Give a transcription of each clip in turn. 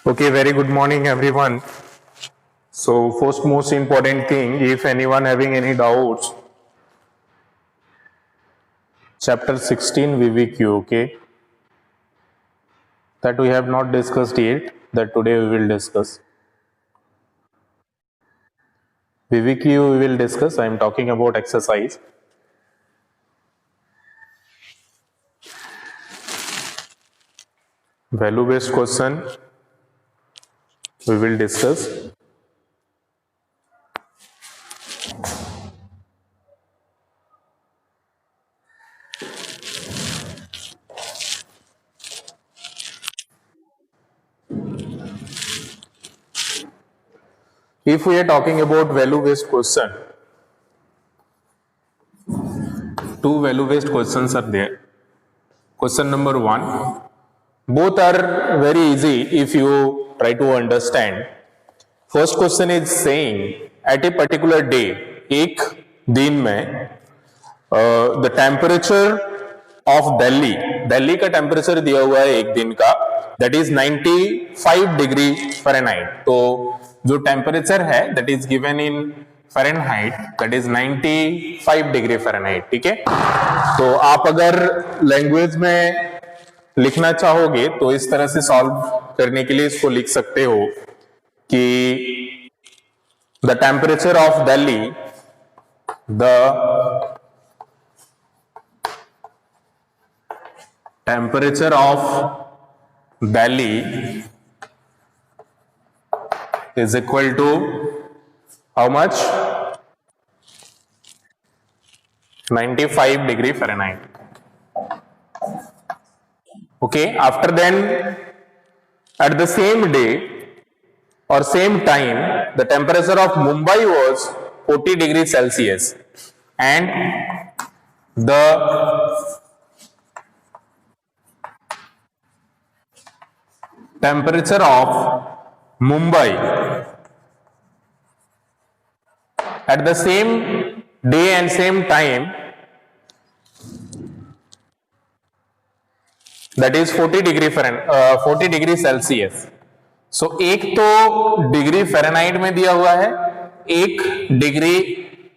Okay, very good morning, everyone. So, first most important thing, if anyone having any doubts, chapter 16 VVQ, okay, that we have not discussed yet, that today we will discuss. VVQ we will discuss, I am talking about exercise. Value based question we will discuss. If we are talking about value based question, two value based questions are there. Question number 1, both are very easy if you try to understand. First question is saying at a particular day, एक दिन में the temperature of Delhi का temperature दिया हुआ है एक दिन का, that is 95 डिग्री फ़ारेनहाइट. तो जो टेम्परेचर है that is given in Fahrenheit, that is 95 degree Fahrenheit. ठीक है, तो आप अगर लैंग्वेज में लिखना चाहोगे तो इस तरह से सॉल्व करने के लिए इसको लिख सकते हो कि the temperature of Delhi, the temperature of Delhi is equal to how much? 95 degree Fahrenheit. Okay, after then at the same day or same time the temperature of Mumbai was 40 degrees Celsius and the temperature of Mumbai at the same day and same time, that is 40 degree Celsius. So एक तो degree Fahrenheit में दिया हुआ है, एक degree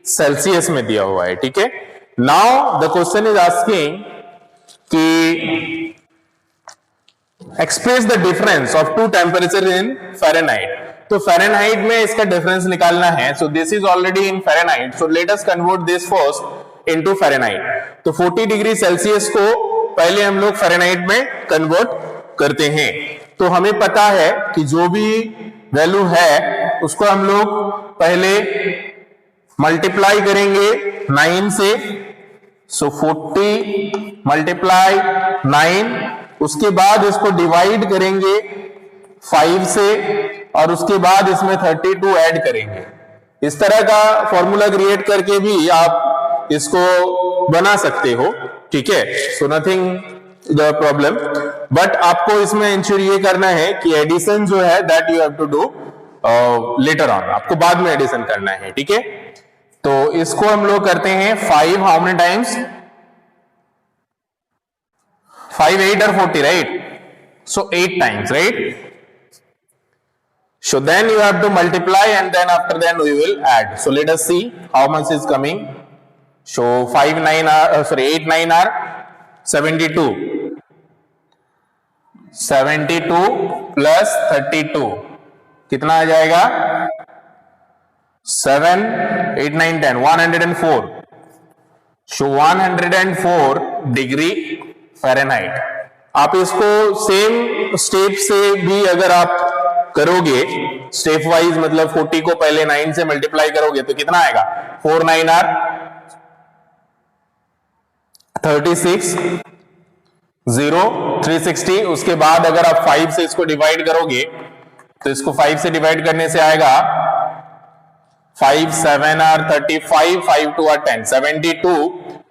Celsius में दिया हुआ है. ठीक है, now the question is asking कि express the difference of two temperature in Fahrenheit. तो फ़ारेनहाइट में इसका डिफरेंस निकालना है. So this is already in Fahrenheit, so let us convert this first into Fahrenheit. तो 40 डिग्री सेल्सियस को पहले हम लोग फ़ारेनहाइट में कन्वर्ट करते हैं. तो हमें पता है कि जो भी वैल्यू है उसको हम लोग पहले मल्टीप्लाई करेंगे 9 से. सो 40 मल्टीप्लाई 9, उसके बाद इसको डिवाइड करेंगे 5 से और उसके बाद इसमें 32 ऐड करेंगे. इस तरह का फॉर्मूला क्रिएट करके भी आप इसको बना सकते हो. ठीक है, so nothing the problem, but आपको इसमें इंश्योर ये करना है कि एडिशन जो है that you have to do later on, आपको बाद में एडिशन करना है. ठीक है, तो इसको हम लोग करते हैं 5 हाउ मेनी टाइम्स, 5 8 और 40, right? So 8 times, right? So then you have to multiply and then after that we will add. So let us see how much is coming. So 8 9 are 72. 72 plus 32 कितना आ जाएगा? 7 8 9 10 104. So 104 degree Fahrenheit. आप इसको same step से भी अगर आप करोगे, step wise, मतलब 40 को पहले 9 से मल्टीप्लाई करोगे तो कितना आएगा? 4 9 आर 36 0 360. उसके बाद अगर आप 5 से इसको डिवाइड करोगे तो इसको 5 से डिवाइड करने से आएगा 5 7 आर 35 5 2 आर 10 72.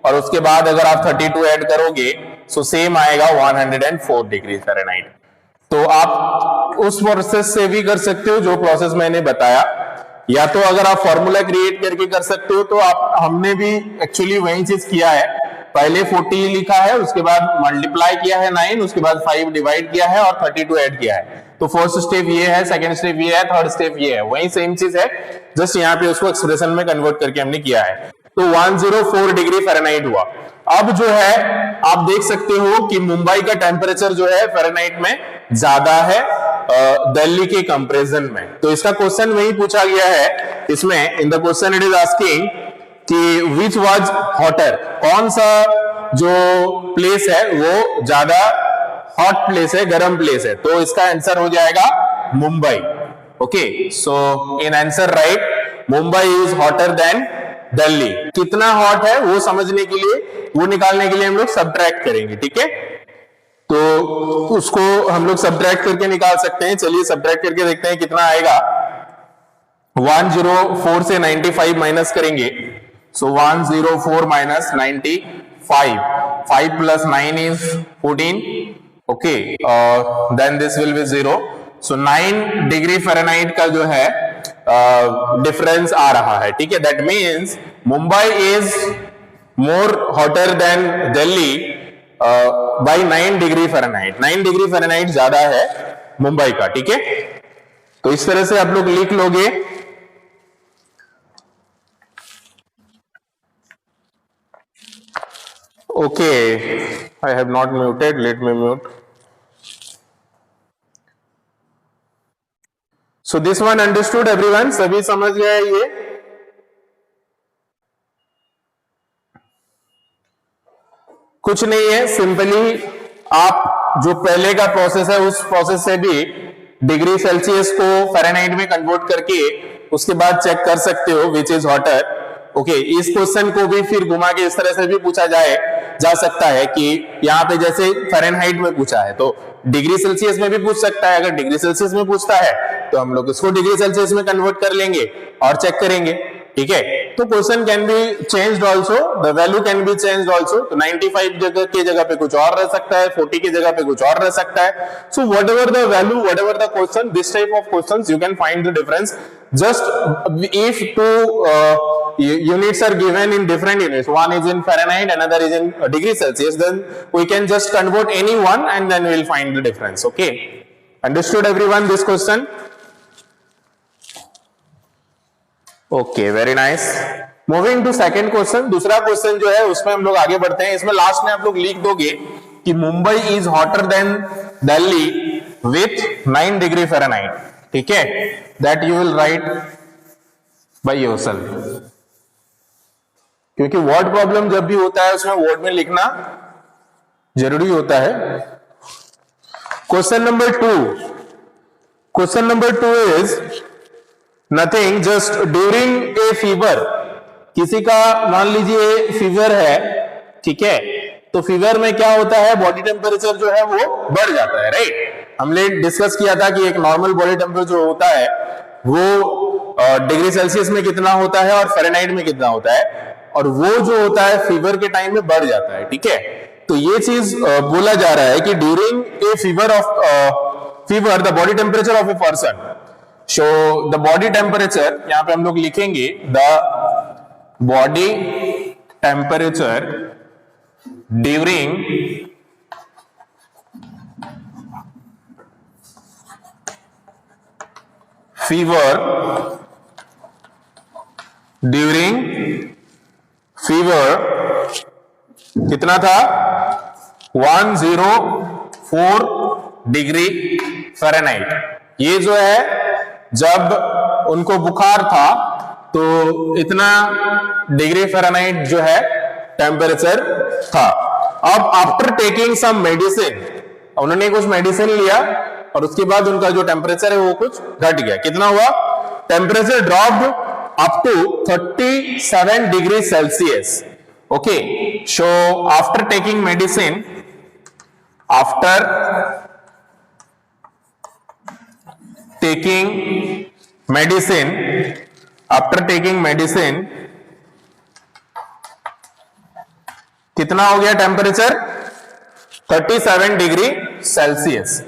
और उसके बाद अगर आप 32 ऐड करोगे सो सेम आएगा 104 डिग्री फ़ारेनहाइट. तो आप उस प्रोसेस से भी कर सकते हो जो प्रोसेस मैंने बताया, या तो अगर आप फॉर्मूला क्रिएट करके कर सकते हो. तो आप, हमने भी एक्चुअली वही चीज किया है, पहले 40 लिखा है, उसके बाद मल्टीप्लाई किया है 9, उसके बाद 5 डिवाइड किया है और 32 ऐड किया है. तो फर्स्ट स्टेप ये है, सेकंड स्टेप ये है, थर्ड स्टेप ये है, वही सेम चीज है, जस्ट यहाँ पे उसको एक्सप्रेशन में कन्वर्ट करके हमने किया है। तो 104 डिग्री फ़ारेनहाइट हुआ। अब जो है आप देख सकते हो कि मुंबई का टेम्परेचर जो है फ़ारेनहाइट में ज्यादा है दिल्ली के कंपैरिजन में। तो इसका क्वेश्चन वही पूछा गया है इसमें, in the question it is asking कि विच वाज हॉटर, कौन सा जो प्लेस है वो ज्यादा हॉट प्लेस है, गर्म प्लेस है। तो इसका आंसर हो जाएगा Mumbai. Okay, so in answer right, Mumbai is hotter than Delhi. कितना हॉट है वो समझने के लिए, वो निकालने के लिए हम लोग सब्ट्रैक्ट करेंगे, ठीक है। तो उसको हम लोग सब्ट्रैक्ट करके निकाल सकते हैं। चलिए सब्ट्रैक्ट करके देखते हैं कितना आएगा। 104 से 95 माइनस करेंगे, so 104 minus 95, 5 plus 9 is 14, okay, then this will be 0। So 9 degree Fahrenheit का जो है डिफरेंस आ रहा है, ठीक है। That means Mumbai is more hotter than Delhi by 9 degree Fahrenheit. 9 degree Fahrenheit ज्यादा है मुंबई का, ठीक है। तो इस तरह से आप लोग लिख लोगे। Okay, I have not muted, let me mute. So this one understood everyone, सभी समझ गए ये? कुछ नहीं है, सिंपली आप जो पहले का प्रोसेस है उस प्रोसेस से भी डिग्री सेल्सियस को फ़ारेनहाइट में कन्वर्ट करके उसके बाद चेक कर सकते हो विच इज हॉटर। ओके, इस क्वेश्चन को भी फिर घुमा के इस तरह से भी पूछा जा सकता है कि यहाँ पे जैसे फ़ारेनहाइट में पूछा है तो डिग्री सेल्सियस में भी पूछ सकता है। अगर डिग्री सेल्सियस में पूछता है तो हम लोग इसको डिग्री सेल्सियस में कन्वर्ट कर लेंगे और चेक करेंगे, ठीक है। तो question can be changed also, the value can be changed also. तो 95 जगह की जगह पे कुछ और रह सकता है, 40 की जगह पे कुछ और रह सकता है। So whatever the value, whatever the question, this type of questions you can find the difference just if two units are given in different units, one is in Fahrenheit, another is in degree Celsius, then we can just convert any one and then we will find the difference. Okay, understood everyone this question? Okay, very nice. Moving to second question, दूसरा question जो है उसमें हम लोग आगे बढ़ते हैं। इसमें लास्ट में आप लोग लिख दोगे कि Mumbai is hotter than Delhi with 9 degree Fahrenheit, ठीक है। That you will write by yourself, क्योंकि वर्ड प्रॉब्लम जब भी होता है उसमें वर्ड में लिखना जरूरी होता है। Question number 2, question number 2 is nothing, just during a fever, किसी का मान लीजिए फीवर है, ठीक है। तो फीवर में क्या होता है, बॉडी टेम्परेचर जो है वो बढ़ जाता है, राइट। हमने डिस्कस किया था कि एक नॉर्मल बॉडी टेम्परेचर होता है वो डिग्री सेल्सियस में कितना होता है और फ़ारेनहाइट में कितना होता है, और वो जो होता है फीवर के टाइम में बढ़ जाता है, ठीक है। तो ये चीज बोला जा रहा है कि during a fever the body temperature of a person, so the body temperature, यहां पे हम लोग लिखेंगे the body temperature during fever, during fever कितना था, 104 डिग्री फ़ारेनहाइट। ये जो है जब उनको बुखार था तो इतना डिग्री फ़ारेनहाइट जो है टेम्परेचर था। अब आफ्टर टेकिंग सम मेडिसिन, उन्होंने कुछ मेडिसिन लिया और उसके बाद उनका जो टेम्परेचर है वो कुछ घट गया। कितना हुआ, temperature dropped up to 37 degree Celsius. Okay, so after taking medicine, after taking medicine कितना हो गया temperature, 37 degree Celsius,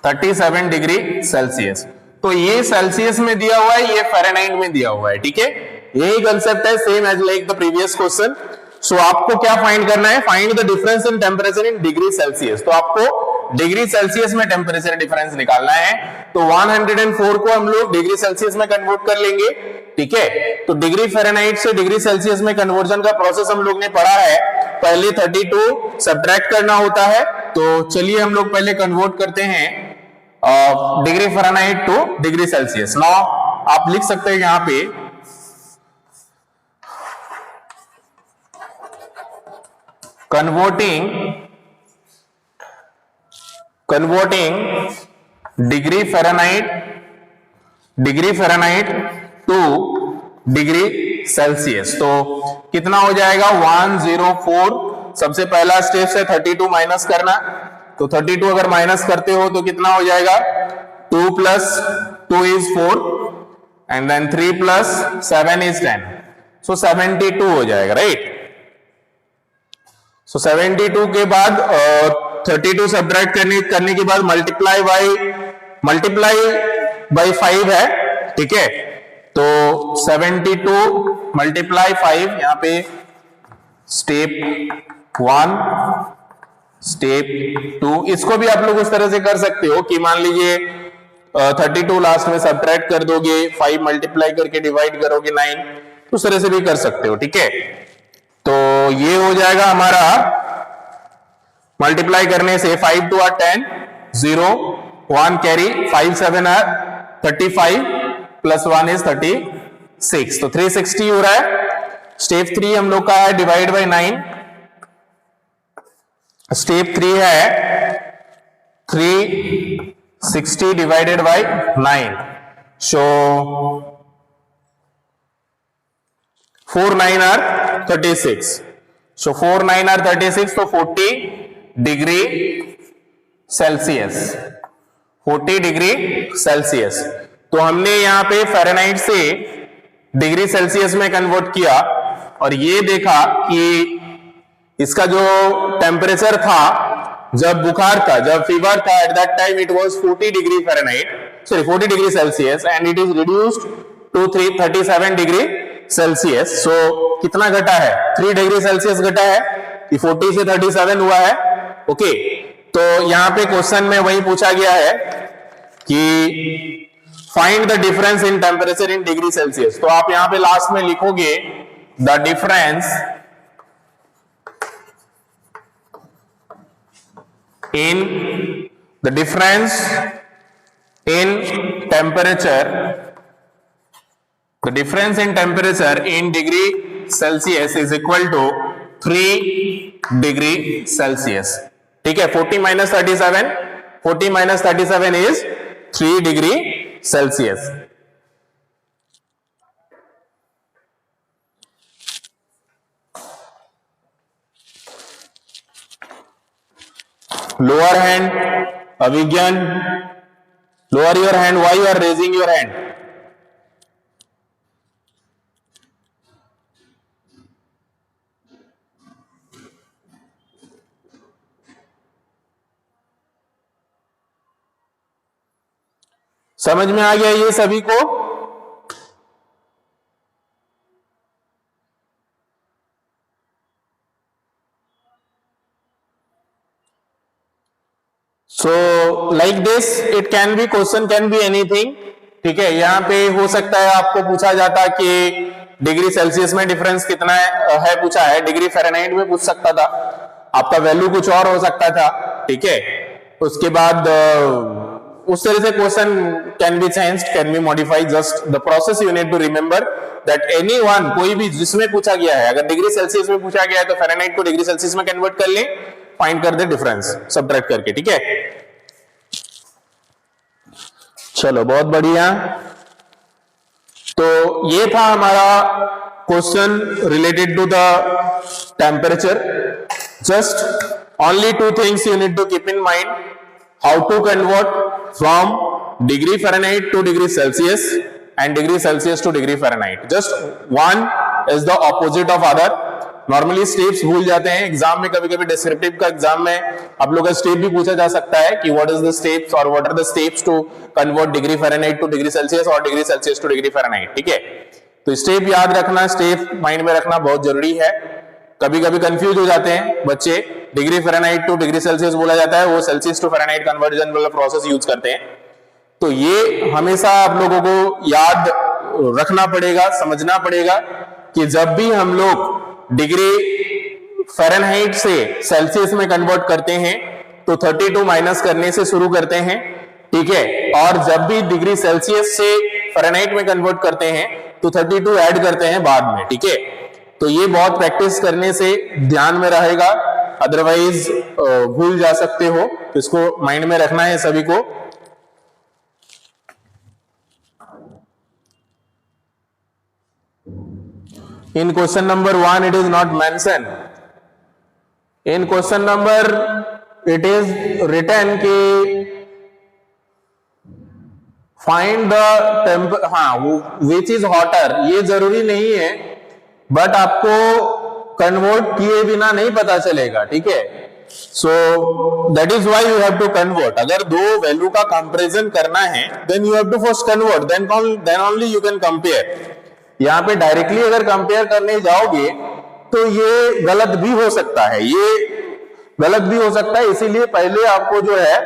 37 degree Celsius. तो ये सेल्सियस में दिया हुआ है, ये फ़ारेनहाइट में दिया हुआ है, ठीक है। यही कंसेप्ट है, same as like the previous question. So आपको क्या फाइंड करना है, find the difference in temperature in degree Celsius. तो आपको डिग्री सेल्सियस में टेम्परेचर डिफरेंस निकालना है, तो 104 को हम लोग डिग्री सेल्सियस में कन्वर्ट कर लेंगे, ठीक है। तो डिग्री फ़ारेनहाइट से डिग्री सेल्सियस में कन्वर्जन का प्रोसेस हम लोग ने पढ़ा है, पहले 32 सब्ट्रैक्ट करना होता है। तो चलिए हम लोग पहले कन्वर्ट करते हैं degree Fahrenheit to degree Celsius. Now आप लिख सकते हैं यहां पे converting degree Fahrenheit to degree Celsius. तो कितना हो जाएगा 104। सबसे पहला स्टेप से 32 माइनस करना, तो 32 अगर माइनस करते हो तो कितना हो जाएगा 2 + 2 = 4 एंड देन 3 + 7 = 10, सो 72 हो जाएगा, राइट। सो 72 के बाद 32 सब्ट्रैक्ट करने के बाद मल्टीप्लाई बाई 5 है, ठीक है। तो 72 × 5, यहां पे स्टेप 1 स्टेप 2, इसको भी आप लोग उस तरह से कर सकते हो कि मान लीजिए 32 लास्ट में सब्ट्रैक्ट कर दोगे, 5 मल्टीप्लाई करके डिवाइड करोगे 9, उस तरह से भी कर सकते हो, ठीक है। तो ये हो जाएगा हमारा मल्टीप्लाई करने से 5 × 2 = 10, 0 1 कैरी, 5 × 7 = 35 + 1 = 36, तो 360 हो रहा है। स्टेप 3 हम लोग का है डिवाइड बाई 9। स्टेप 3 है 360 डिवाइडेड बाई 9, सो 4 × 9 = 36, सो 4 × 9 = 36, तो 40 डिग्री सेल्सियस, 40 डिग्री सेल्सियस। तो हमने यहां पे फ़ारेनहाइट से डिग्री सेल्सियस में कन्वर्ट किया और ये देखा कि इसका जो टेम्परेचर था जब बुखार था, जब फीवर था, at that time it was 40 degree Fahrenheit, sorry 40 degree Celsius, and it is reduced to 37 degree Celsius. So कितना घटा है 3 डिग्री सेल्सियस घटा है, कि 40 से 37 हुआ है, ओके। तो यहां पे क्वेश्चन में वही पूछा गया है कि find the difference in temperature in degree Celsius. तो आप यहां पे लास्ट में लिखोगे the difference in temperature in degree Celsius is equal to 3 degree Celsius, ठीक है। 40 - 37 is 3 degree Celsius. Lower hand Abhigyan, lower your hand, why you are raising your hand? समझ में आ गया ये सभी को? So like this it can be, question can be anything, ठीक है। यहां पे हो सकता है आपको पूछा जाता कि डिग्री सेल्सियस में डिफरेंस कितना है पूछा है, डिग्री फ़ारेनहाइट में पूछ सकता था, आपका वैल्यू कुछ और हो सकता था, ठीक है। उसके बाद उस तरह से question can be changed, can be modified, just the process you need to remember that anyone, कोई भी जिसमें पूछा गया है, अगर डिग्री सेल्सियस में पूछा गया है तो फ़ारेनहाइट को डिग्री सेल्सियस में कन्वर्ट कर ले, फाइंड कर दे डिफरेंस सब्ट्रैक्ट करके, ठीक है। चलो बहुत बढ़िया। तो ये था हमारा question related to the temperature. Just only 2 things you need to keep in mind: how to convert from degree Fahrenheit to degree Celsius and degree Celsius to degree Fahrenheit. Just one is the opposite of other. Normally steps भूल जाते हैं exam में, कभी कभी descriptive का exam में आप लोगों का स्टेप भी पूछा जा सकता है कि व्हाट इज द स्टेप्स और what are the steps to convert degree Fahrenheit to degree Celsius और degree Celsius to degree Fahrenheit, ठीक है। तो स्टेप याद रखना, स्टेप माइंड में रखना बहुत जरूरी है। कभी कभी कंफ्यूज हो जाते हैं बच्चे degree Fahrenheit to degree Celsius बोला जाता है, वो सेल्सियस टू फ़ारेनहाइट कन्वर्जन वाला प्रोसेस यूज करते हैं। तो ये हमेशा आप लोगों को याद रखना पड़ेगा, समझना पड़ेगा कि जब भी हम लोग डिग्री फ़ारेनहाइट से सेल्सियस में कन्वर्ट करते हैं तो 32 माइनस करने से शुरू करते हैं, ठीक है, और जब भी डिग्री सेल्सियस से फ़ारेनहाइट में कन्वर्ट करते हैं तो 32 ऐड करते हैं बाद में, ठीक है। तो ये बहुत प्रैक्टिस करने से ध्यान में रहेगा, अदरवाइज भूल जा सकते हो, तो इसको माइंड में रखना है सभी को। In question number 1 it is not mentioned. In question number it is written कि find the which is hotter, ये जरूरी नहीं है, बट आपको कन्वर्ट किए बिना नहीं पता चलेगा, ठीक है। So that is why you have to convert. अगर दो वैल्यू का कंपैरिजन करना है then you have to first convert, then only you can compare. यहाँ पे डायरेक्टली अगर कंपेयर करने जाओगे तो ये गलत भी हो सकता है, इसीलिए पहले आपको जो है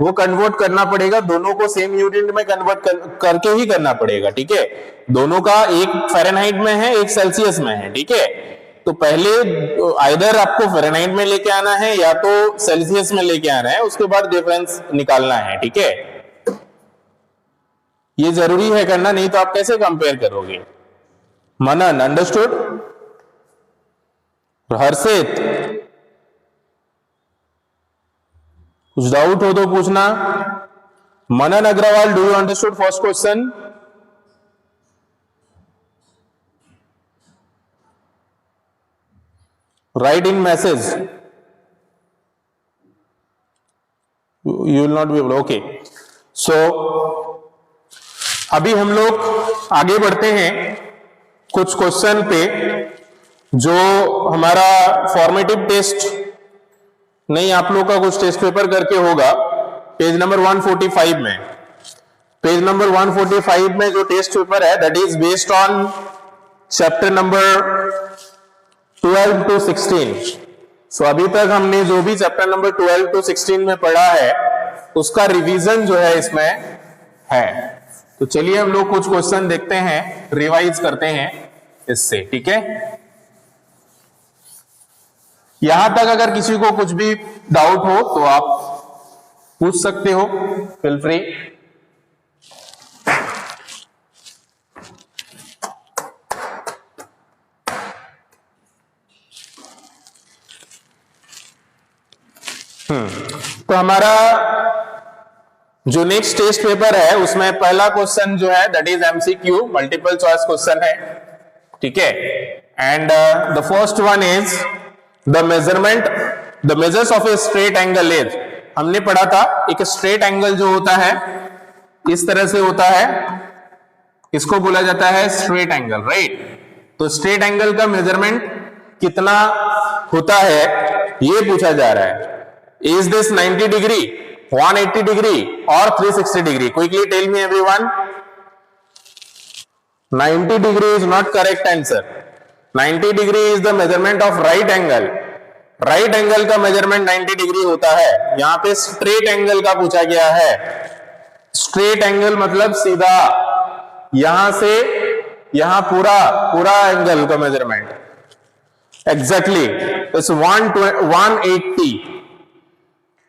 वो कन्वर्ट करना पड़ेगा, दोनों को सेम यूनिट में कन्वर्ट करके ही करना पड़ेगा, ठीक है। दोनों का एक फ़ारेनहाइट में है, एक सेल्सियस में है, ठीक है। तो पहले आइदर आपको फ़ारेनहाइट में लेके आना है या तो सेल्सियस में लेके आना है, उसके बाद डिफरेंस निकालना है, ठीक है। ये जरूरी है करना, नहीं तो आप कैसे कंपेयर करोगे। मनन, अंडरस्टूड? हर्षित, कुछ डाउट हो तो पूछना। Manan Agarwal, do you understood first question? Write in message. You will not be able. Okay. So अभी हम लोग आगे बढ़ते हैं कुछ क्वेश्चन पे जो हमारा फॉर्मेटिव टेस्ट नहीं, आप लोग का कुछ टेस्ट पेपर करके होगा पेज नंबर 145 में। पेज नंबर 145 में जो टेस्ट पेपर है that is based on chapter number 12 to 16। सो अभी तक हमने जो भी चैप्टर नंबर 12 to 16 में पढ़ा है उसका रिवीजन जो है इसमें है। तो चलिए हम लोग कुछ क्वेश्चन देखते हैं, रिवाइज करते हैं इससे, ठीक है। यहां तक अगर किसी को कुछ भी डाउट हो तो आप पूछ सकते हो, फील फ्री। तो हमारा जो नेक्स्ट टेस्ट पेपर है उसमें पहला क्वेश्चन जो है that is MCQ, multiple choice question है, ठीक है। And the first one is the measures of a straight angle is. हमने पढ़ा था एक स्ट्रेट एंगल जो होता है इस तरह से होता है, इसको बोला जाता है स्ट्रेट एंगल, राइट। तो स्ट्रेट एंगल का मेजरमेंट कितना होता है ये पूछा जा रहा है। Is this 90 degree, 180 degree or 360 degree? Quickly tell me everyone. 90 degree is not correct answer. 90 degree is the measurement of right angle. Right angle का measurement 90 degree होता है। यहाँ पे straight angle का पूछा गया है। Straight angle मतलब सीधा, यहां से यहां पूरा एंगल का measurement. Exactly. It's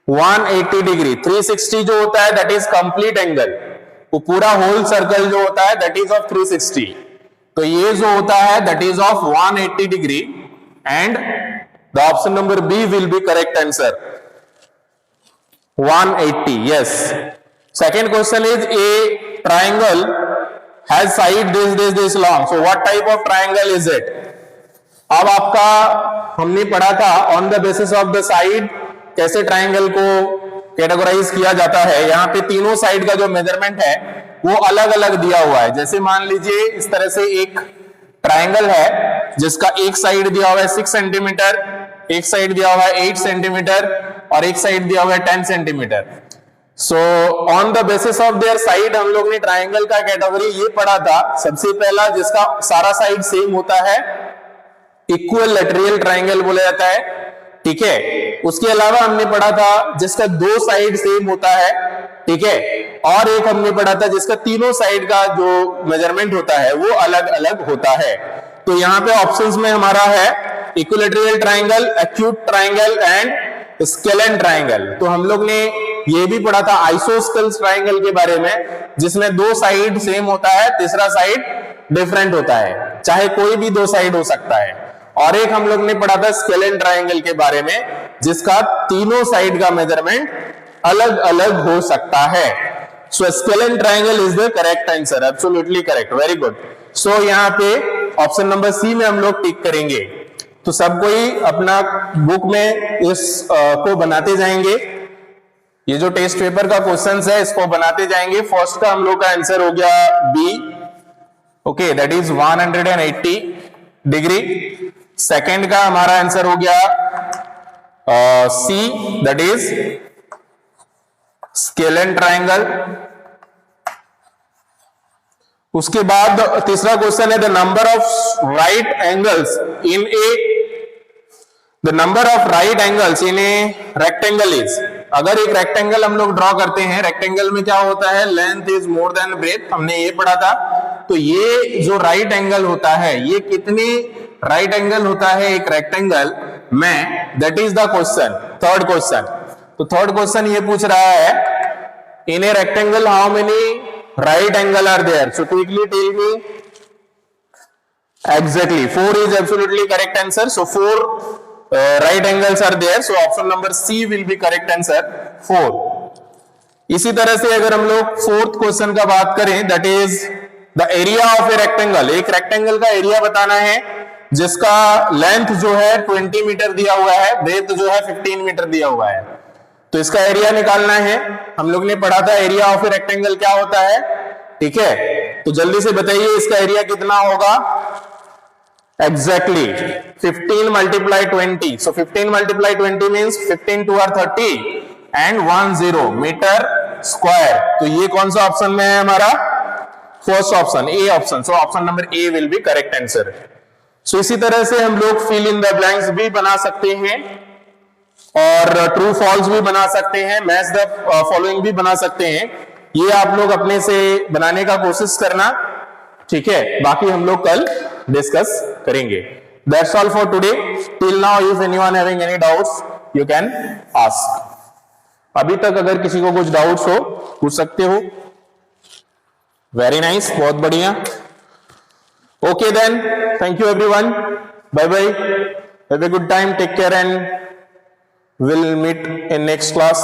180 degree. 360 जो होता है दैट इज कंप्लीट एंगल, वो पूरा होल सर्कल जो होता है दैट इज ऑफ 360। तो ये जो होता है that is of 180 degree and the option number B will be correct answer, 180। Yes. Second question is a triangle has side this long, so what type of triangle is it. अब आपका हमने पढ़ा था on the basis of the side कैसे triangle को categorise किया जाता है। यहाँ पे तीनों साइड का जो मेजरमेंट है वो अलग अलग दिया हुआ है। जैसे मान लीजिए इस तरह से एक ट्राइंगल है जिसका एक साइड दिया हुआ है 6 सेंटीमीटर, एक साइड दिया हुआ है 8 सेंटीमीटर और एक साइड दिया हुआ है 10 centimetre. So on the basis of their side हम लोग ने ट्राइंगल का कैटेगरी ये पढ़ा था। सबसे पहला जिसका सारा साइड सेम होता है इक्वल लेटरल ट्राइंगल बोला जाता है, ठीक है। उसके अलावा हमने पढ़ा था जिसका 2 साइड सेम होता है, ठीक है, और एक हमने पढ़ा था जिसका तीनों साइड का जो मेजरमेंट होता है वो अलग अलग होता है। तो यहाँ पे ऑप्शंस में हमारा है equilateral triangle, acute triangle and scalene triangle. तो हम लोग ने ये भी पढ़ा था आइसोस्केल्स ट्राइंगल के बारे में, जिसमें 2 साइड सेम होता है, तीसरा साइड डिफरेंट होता है, चाहे कोई भी 2 साइड हो सकता है। और एक हम लोग ने पढ़ा था स्केलेन ट्राइंगल के बारे में, जिसका तीनों साइड का मेजरमेंट अलग अलग हो सकता है। So scalene triangle is the correct answer, absolutely correct, very good. So यहाँ पे ऑप्शन नंबर सी में हम लोग टिक करेंगे। तो सब कोई अपना बुक में इस को बनाते जाएंगे, ये जो टेस्ट पेपर का क्वेश्चंस है इसको बनाते जाएंगे। फर्स्ट का हम लोग का आंसर हो गया B, okay, that is 180 degree. Second का हमारा आंसर हो गया C, that is scalene triangle. उसके बाद तीसरा क्वेश्चन है the number of right angles in a the number of right angles in a rectangle is. अगर एक रेक्टेंगल हम लोग ड्रॉ करते हैं, रेक्टेंगल में क्या होता है, length is more than breadth, हमने ये पढ़ा था। तो ये जो राइट एंगल होता है, ये कितने राइट एंगल होता है एक रेक्टेंगल में, that is the question, third question. तो थर्ड क्वेश्चन ये पूछ रहा है in a rectangle how many right angle are there, so quickly tell me. Exactly 4 is absolutely correct answer. So 4 right angles are there. So option number C will be correct answer, 4. इसी तरह से अगर हम लोग fourth question का बात करें, that is the area of a rectangle. एक रेक्टेंगल का एरिया बताना है जिसका लेंथ जो है 20 मीटर दिया हुआ है, ब्रेथ जो है 15 मीटर दिया हुआ है। तो इसका एरिया निकालना है। हम लोग ने पढ़ा था एरिया ऑफ ए रेक्टेंगल क्या होता है, ठीक है। तो जल्दी से बताइए इसका एरिया कितना होगा। Exactly 15 multiply 20. So 15 multiply 20 means 15 2 are 30 and 10 metre square. तो ये कौन सा ऑप्शन में है हमारा, first option, A option. So option number A will be correct answer. So इसी तरह से हम लोग फिल इन द ब्लैंक्स भी बना सकते हैं और ट्रू फॉल्स भी बना सकते हैं, मैच द फॉलोइंग भी बना सकते हैं। ये आप लोग अपने से बनाने का कोशिश करना, ठीक है। बाकी हम लोग कल डिस्कस करेंगे। That's all for today. Till now, if anyone having any doubts, you can ask. अभी तक अगर किसी को कुछ डाउट्स हो पूछ सकते हो। वेरी नाइस, बहुत बढ़िया। Okay then, thank you everyone, bye bye, have a good time, take care and we'll meet in next class.